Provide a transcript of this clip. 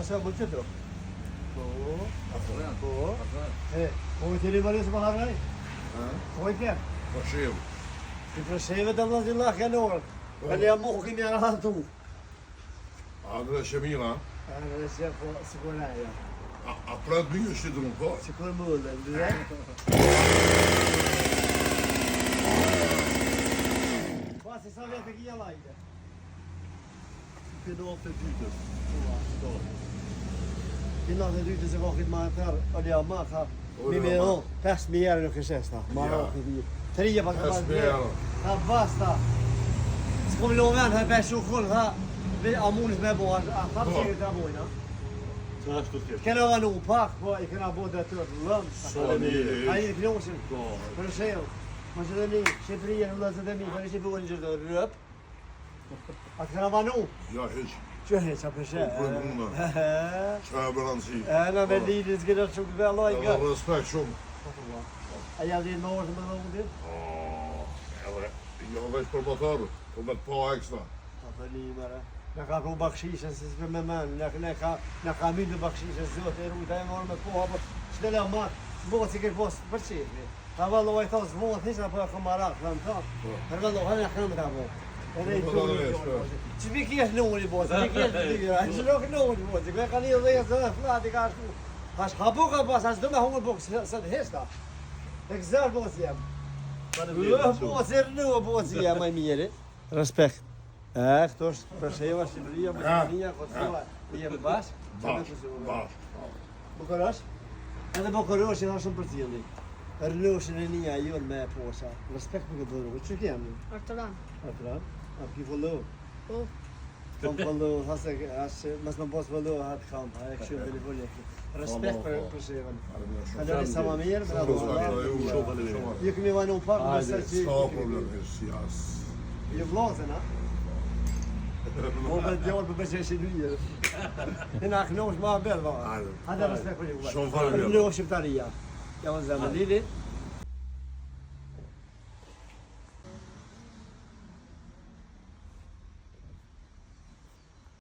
se më qëtëro. Po. Po i të rivarin se më haraj? Po i ke? Përshev. I përsheve të vëzë Allah kënë orë. Kënë jam mu kimi aratë tu. Andre Shemila. Andre Shemila, po, si kur e ja. A pratë mi është të nuk po? Si kur më dhe, ndë Pasi sa vete kia lajte? Pinat e dytës. Pinat e dytës e kohit ma e tërë, olja ma ka, mi me do, 5.000 euro nuk është esta, ma ro këtë dytë. Trije pa ka pas bjerë, ta basta. S'kom loven, ha pe shukun, ha, a munit me bo, a ta përshirë të bojnë, ha? Qa është të tjetë? Kena vanu pak, po, i kena bo dhe të lëmë. A i të knosin, për shemë. Maqedoni, Shqipëria në vëllezërit e mi, për ishte bëhen gjithë rëp. Atë kena vanu. Ja, heq. Që heq, a përshe? Po, puna. Qa e bëranësi? Na me lidit s'gjena shumë të belloj nga. Edhe respekt shumë. A ja dhe në orë të më dhe mundin? Edhe, jo veç për motorë, po me të pa ekstra. A për një mëre. Në ka ku bakshishën, se s'për me menë, në ka myndë bakshishën, zotë e rujta e morë me po, apo shtele a matë, s'bohë si kërë posë për qefri. Ta vëllohaj ta zvonë të nishtë, apo e këmarak, të në ta. Për vëllohaj në këmë të apo. Edhe i të që mi kjesh nëri, bo, që mi kjesh dyra, që nuk nëri, bo, që me ka një dhe e zënë, flati ka shku. Ash hapo ka pas, ash do me hungër, bo, se të heshta. E këzër, bo, si jem. Bo, se rënu, bo, si jem, aj mjeri. Respekt. Këto është përsheva, Shqipëria, Maqedonia, Kosova, i jem bashkë. Bashkë. Bukarosh? Edhe Bukarosh i shumë për cilë. Rënoshin e një ajon me posa. Respekt për këtë rrugë. Që kemë? Artoran. Artoran? A ki follow? Po. Kom follow, hase, mas më posë follow atë kamp, a e këshu dhe livon e Respekt për sheven. Kalori sa më mirë, bravo Allah. Ju kemi vanu pak, nëse që... Ska problem, është jasë. Ju vlozën, a? Po me djallë për përqeshin njërë. E na knosh ma bel, va. Hajde respekt për ju. Shumë falë mirë. Rënosh Shqiptaria. Ja unë zemë, Lili.